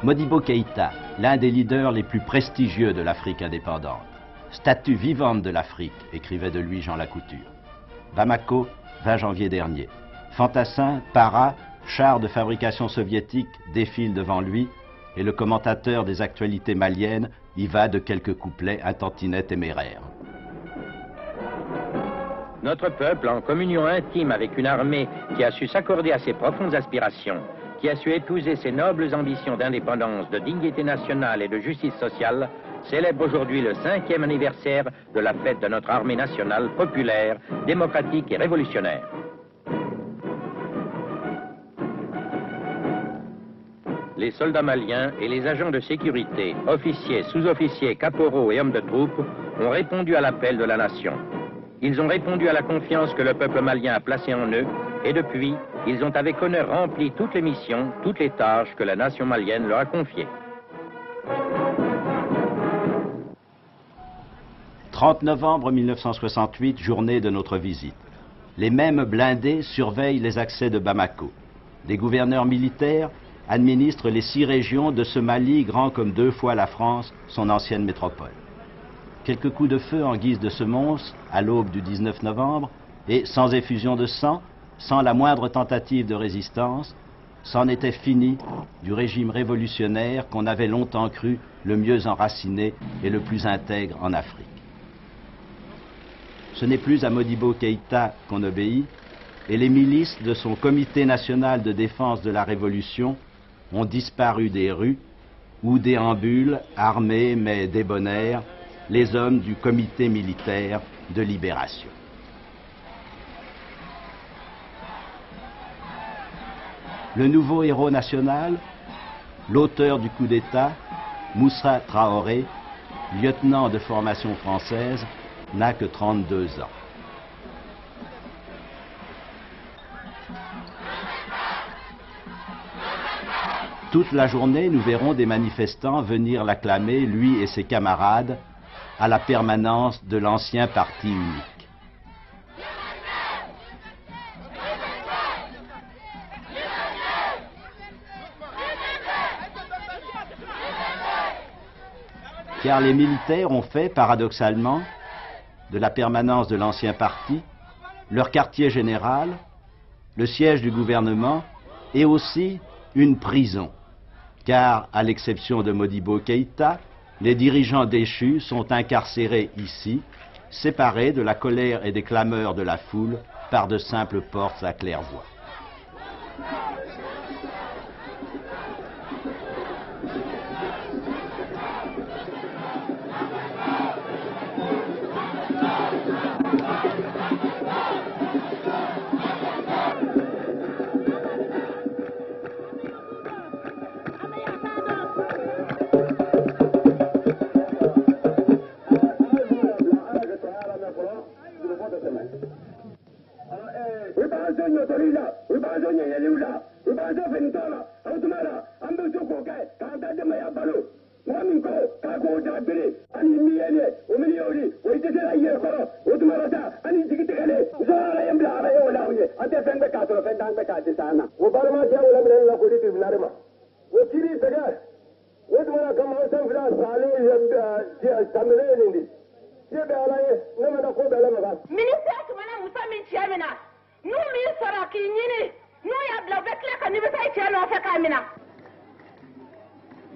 Modibo Keïta, l'un des leaders les plus prestigieux de l'Afrique indépendante. Statue vivante de l'Afrique, écrivait de lui Jean Lacouture. Bamako, 20 janvier dernier. Fantassins, paras, chars de fabrication soviétique défilent devant lui et le commentateur des actualités maliennes y va de quelques couplets un tantinet téméraires. Notre peuple, en communion intime avec une armée qui a su s'accorder à ses profondes aspirations, qui a su épouser ses nobles ambitions d'indépendance, de dignité nationale et de justice sociale, célèbre aujourd'hui le 5e anniversaire de la fête de notre armée nationale populaire, démocratique et révolutionnaire. Les soldats maliens et les agents de sécurité, officiers, sous-officiers, caporaux et hommes de troupes ont répondu à l'appel de la nation. Ils ont répondu à la confiance que le peuple malien a placée en eux et depuis, ils ont avec honneur rempli toutes les missions, toutes les tâches que la nation malienne leur a confiées. 30 novembre 1968, journée de notre visite. Les mêmes blindés surveillent les accès de Bamako. Des gouverneurs militaires administrent les 6 régions de ce Mali grand comme 2 fois la France, son ancienne métropole. Quelques coups de feu en guise de semonce à l'aube du 19 novembre et sans effusion de sang, sans la moindre tentative de résistance, c'en était fini du régime révolutionnaire qu'on avait longtemps cru le mieux enraciné et le plus intègre en Afrique. Ce n'est plus à Modibo Keïta qu'on obéit et les milices de son Comité national de défense de la Révolution ont disparu des rues où déambulent, armés mais débonnaires, les hommes du Comité militaire de libération. Le nouveau héros national, l'auteur du coup d'État, Moussa Traoré, lieutenant de formation française, n'a que 32 ans. Toute la journée, nous verrons des manifestants venir l'acclamer, lui et ses camarades, à la permanence de l'ancien parti unique. Car les militaires ont fait, paradoxalement, de la permanence de l'ancien parti leur quartier général, le siège du gouvernement et aussi une prison. Car, à l'exception de Modibo Keïta, les dirigeants déchus sont incarcérés ici, séparés de la colère et des clameurs de la foule par de simples portes à claire-voie.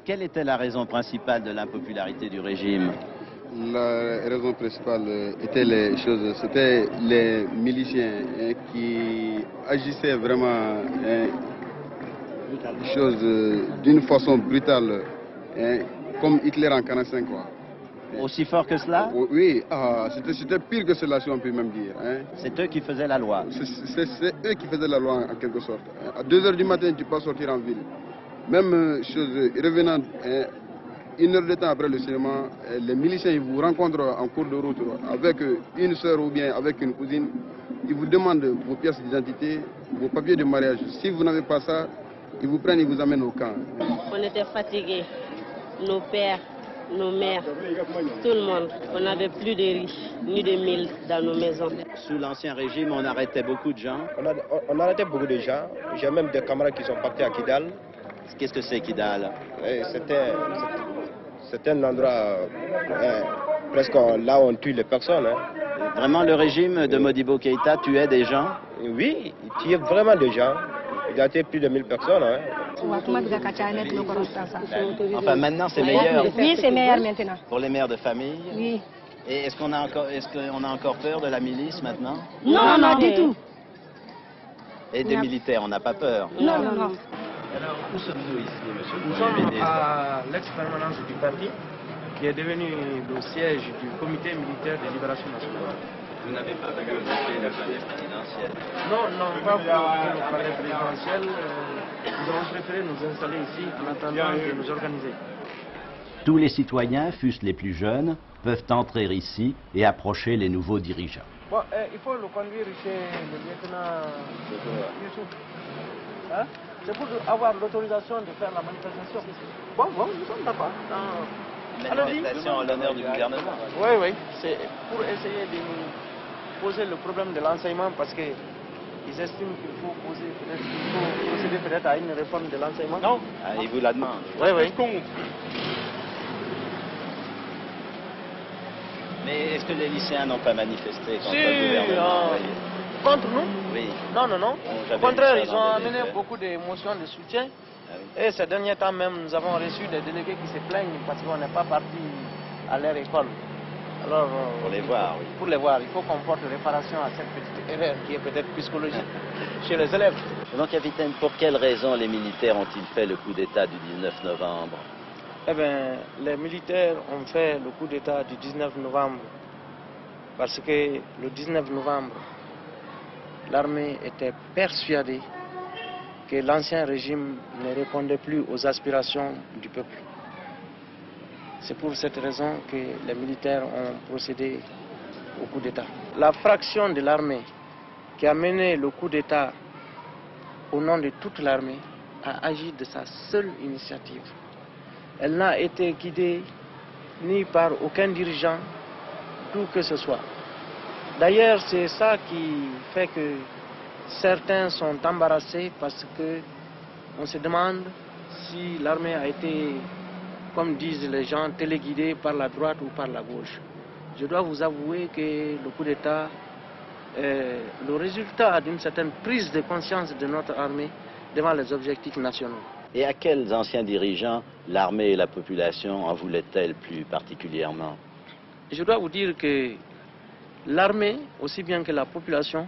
Quelle était la raison principale de l'impopularité du régime? La raison principale était c'était les miliciens qui agissaient vraiment d'une façon brutale, comme Hitler en 1945, quoi. Aussi fort que cela? Oui, c'était pire que cela, si on peut même dire. C'est eux qui faisaient la loi? C'est eux qui faisaient la loi, en quelque sorte. À 2 h du matin, tu peux pas sortir en ville. Même chose, revenant 1 heure de temps après le cinéma, les miliciens ils vous rencontrent en cours de route avec une soeur ou bien avec une cousine. Ils vous demandent vos pièces d'identité, vos papiers de mariage. Si vous n'avez pas ça, ils vous prennent et vous amènent au camp. On était fatigués. Nos pères, nos mères, tout le monde. On n'avait plus de riches, ni de mille dans nos maisons. Sous l'Ancien Régime, on arrêtait beaucoup de gens. On arrêtait beaucoup de gens. J'ai même des camarades qui sont partis à Kidal. Qu'est-ce que c'est Kidal? C'était un endroit presque là où on tue les personnes. Vraiment, le régime de Modibo Keïta tuait des gens? Oui, il tuait vraiment des gens. Il a tué plus de 1000 personnes. Enfin, maintenant, c'est meilleur. Oui, c'est meilleur maintenant. Pour les mères de famille? Oui. Et est-ce qu'on a encore peur de la milice maintenant? Non, non, du tout. Et des militaires, on n'a pas peur? Non, non, non. Alors, où sommes-nous ici, monsieur le Nous Premier sommes ministre? à l'ex-permanence du parti, qui est devenu le siège du comité militaire de libération nationale. Vous n'avez pas voulu occuper le palais présidentiel? Non, non, pas pour le palais présidentiel. Nous avons préféré nous installer ici en attendant de nous organiser. Tous les citoyens, fût-ce les plus jeunes, peuvent entrer ici et approcher les nouveaux dirigeants. Bon, il faut le conduire chez le lieutenant Youssouf. Hein? C'est pour avoir l'autorisation de faire la manifestation. Bon, nous sommes d'accord. Manifestation en l'honneur du gouvernement. Oui, c'est pour essayer de nous poser le problème de l'enseignement parce qu'ils estiment qu'il faut procéder peut-être à une réforme de l'enseignement. Non. Ah, ils vous la demandent. Oui. Mais est-ce que les lycéens n'ont pas manifesté contre le gouvernement? Contre nous? Oui. Non. Au contraire, ils ont amené beaucoup d'émotions de soutien. Ah oui. Et ces derniers temps même, nous avons reçu des délégués qui se plaignent parce qu'on n'est pas parti à leur école. Alors, pour les voir, oui. Pour les voir, il faut qu'on porte réparation à cette petite erreur qui est peut-être psychologique chez les élèves. Donc, capitaine, pour quelles raisons les militaires ont-ils fait le coup d'État du 19 novembre? Eh bien, les militaires ont fait le coup d'État du 19 novembre parce que le 19 novembre, l'armée était persuadée que l'ancien régime ne répondait plus aux aspirations du peuple. C'est pour cette raison que les militaires ont procédé au coup d'État. La fraction de l'armée qui a mené le coup d'État au nom de toute l'armée a agi de sa seule initiative. Elle n'a été guidée ni par aucun dirigeant, d'où que ce soit. D'ailleurs, c'est ça qui fait que certains sont embarrassés parce qu'on se demande si l'armée a été, comme disent les gens, téléguidée par la droite ou par la gauche. Je dois vous avouer que le coup d'État est le résultat d'une certaine prise de conscience de notre armée devant les objectifs nationaux. Et à quels anciens dirigeants l'armée et la population en voulaient-elles plus particulièrement? Je dois vous dire que l'armée, aussi bien que la population,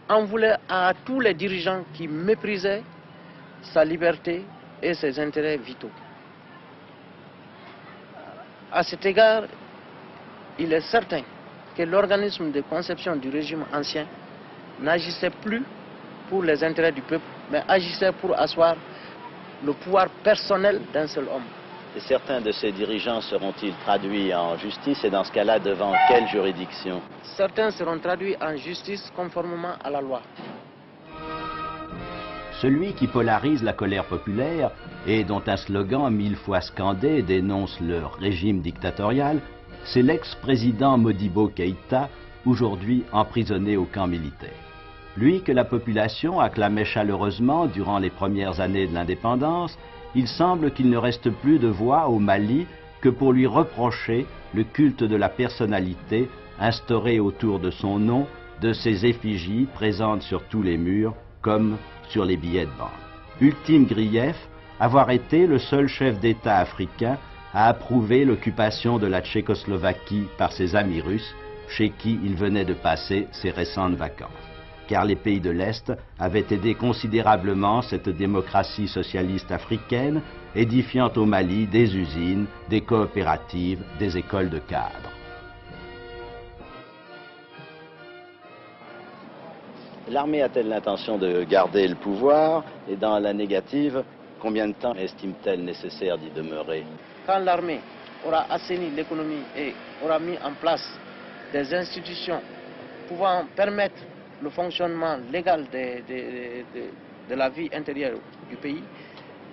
en voulait à tous les dirigeants qui méprisaient sa liberté et ses intérêts vitaux. À cet égard, il est certain que l'organisme de conception du régime ancien n'agissait plus pour les intérêts du peuple, mais agissait pour asseoir le pouvoir personnel d'un seul homme. Et certains de ces dirigeants seront-ils traduits en justice et dans ce cas-là, devant quelle juridiction? Certains seront traduits en justice conformément à la loi. Celui qui polarise la colère populaire et dont un slogan 1000 fois scandé dénonce le régime dictatorial, c'est l'ex-président Modibo Keïta, aujourd'hui emprisonné au camp militaire. Lui que la population acclamait chaleureusement durant les premières années de l'indépendance, il semble qu'il ne reste plus de voix au Mali que pour lui reprocher le culte de la personnalité instauré autour de son nom, de ses effigies présentes sur tous les murs comme sur les billets de banque. Ultime grief, avoir été le seul chef d'État africain à approuver l'occupation de la Tchécoslovaquie par ses amis russes, chez qui il venait de passer ses récentes vacances. Car les pays de l'Est avaient aidé considérablement cette démocratie socialiste africaine, édifiant au Mali des usines, des coopératives, des écoles de cadres. L'armée a-t-elle l'intention de garder le pouvoir? Et dans la négative, combien de temps estime-t-elle nécessaire d'y demeurer? Quand l'armée aura assaini l'économie et aura mis en place des institutions pouvant permettre le fonctionnement légal de la vie intérieure du pays,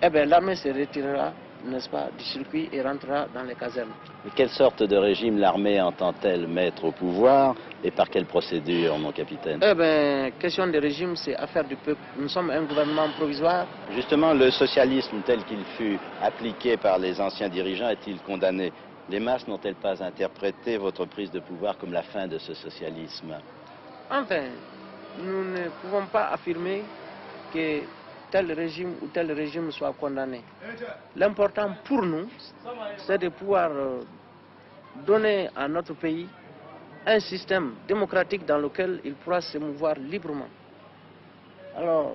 eh bien l'armée se retirera n'est-ce pas, du circuit et rentrera dans les casernes. Et quelle sorte de régime l'armée entend-elle mettre au pouvoir et par quelle procédure, mon capitaine? Eh bien, question de régime, c'est affaire du peuple. Nous sommes un gouvernement provisoire. Justement, le socialisme tel qu'il fut appliqué par les anciens dirigeants est-il condamné? Les masses n'ont-elles pas interprété votre prise de pouvoir comme la fin de ce socialisme? Enfin, nous ne pouvons pas affirmer que tel régime ou tel régime soit condamné. L'important pour nous, c'est de pouvoir donner à notre pays un système démocratique dans lequel il pourra se mouvoir librement. Alors,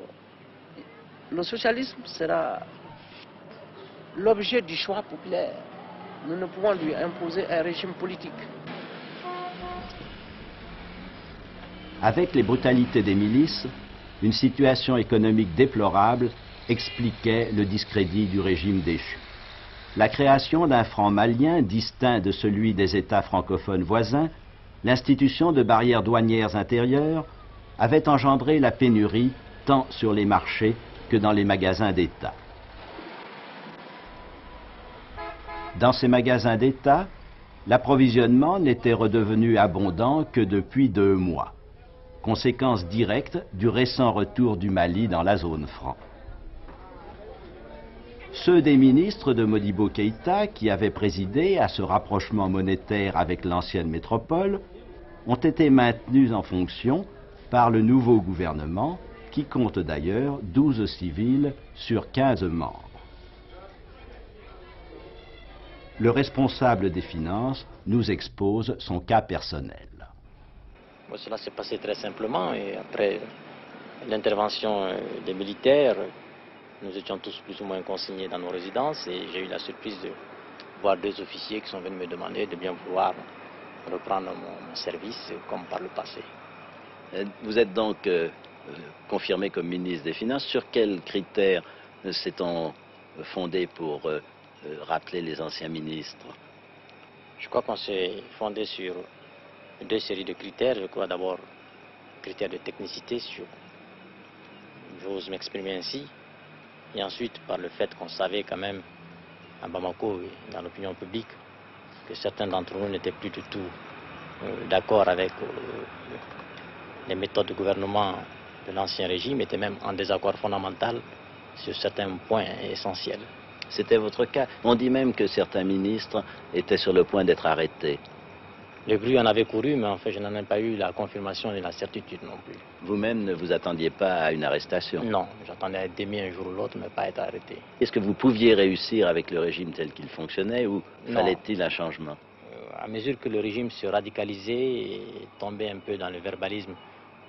le socialisme sera l'objet du choix populaire. Nous ne pouvons lui imposer un régime politique. Avec les brutalités des milices, une situation économique déplorable expliquait le discrédit du régime déchu. La création d'un franc malien distinct de celui des États francophones voisins, l'institution de barrières douanières intérieures, avait engendré la pénurie tant sur les marchés que dans les magasins d'État. Dans ces magasins d'État, l'approvisionnement n'était redevenu abondant que depuis 2 mois. Conséquence directe du récent retour du Mali dans la zone franc. Ceux des ministres de Modibo Keïta qui avaient présidé à ce rapprochement monétaire avec l'ancienne métropole ont été maintenus en fonction par le nouveau gouvernement qui compte d'ailleurs 12 civils sur 15 membres. Le responsable des finances nous expose son cas personnel. Cela s'est passé très simplement et après l'intervention des militaires, nous étions tous plus ou moins consignés dans nos résidences et j'ai eu la surprise de voir 2 officiers qui sont venus me demander de bien vouloir reprendre mon service comme par le passé. Vous êtes donc confirmé comme ministre des Finances. Sur quels critères s'est-on fondé pour rappeler les anciens ministres? Je crois qu'on s'est fondé sur 2 séries de critères. Je crois d'abord critères de technicité, j'ose m'exprimer ainsi, et ensuite par le fait qu'on savait quand même à Bamako et dans l'opinion publique que certains d'entre nous n'étaient plus du tout d'accord avec les méthodes de gouvernement de l'ancien régime, étaient même en désaccord fondamental sur certains points essentiels. C'était votre cas. On dit même que certains ministres étaient sur le point d'être arrêtés. Le bruit en avait couru, mais en fait, je n'en ai pas eu la confirmation et la certitude non plus. Vous-même ne vous attendiez pas à une arrestation? Non, j'attendais à être démis un jour ou l'autre, mais pas à être arrêté. Est-ce que vous pouviez réussir avec le régime tel qu'il fonctionnait ou fallait-il un changement? À mesure que le régime se radicalisait et tombait un peu dans le verbalisme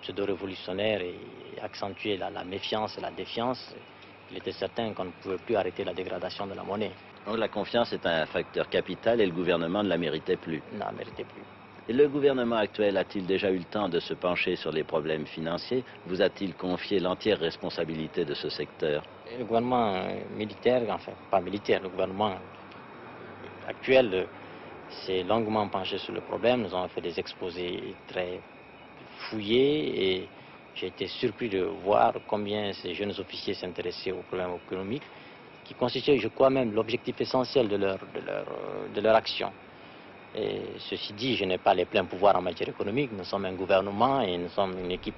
pseudo-révolutionnaire et accentuait la méfiance et la défiance, il était certain qu'on ne pouvait plus arrêter la dégradation de la monnaie. Donc la confiance est un facteur capital et le gouvernement ne la méritait plus. Non, ne méritait plus. Et le gouvernement actuel a-t-il déjà eu le temps de se pencher sur les problèmes financiers? Vous a-t-il confié l'entière responsabilité de ce secteur? Le gouvernement militaire, enfin pas militaire, le gouvernement actuel s'est longuement penché sur le problème. Nous avons fait des exposés très fouillés et j'ai été surpris de voir combien ces jeunes officiers s'intéressaient aux problèmes économiques, qui constituait, je crois même, l'objectif essentiel de leur action. Et ceci dit, je n'ai pas les pleins pouvoirs en matière économique. Nous sommes un gouvernement et nous sommes une équipe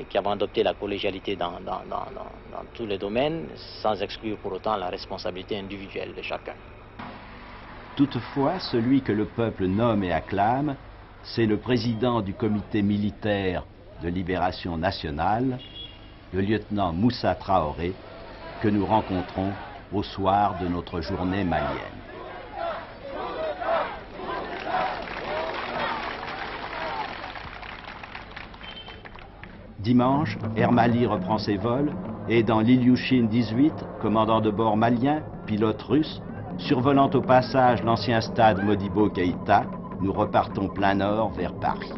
qui avons adopté la collégialité dans tous les domaines, sans exclure pour autant la responsabilité individuelle de chacun. Toutefois, celui que le peuple nomme et acclame, c'est le président du comité militaire de libération nationale, le lieutenant Moussa Traoré, que nous rencontrons au soir de notre journée malienne. Dimanche, Air Mali reprend ses vols et dans l'Ilyushin 18, commandant de bord malien, pilote russe, survolant au passage l'ancien stade Modibo Keïta, nous repartons plein nord vers Paris.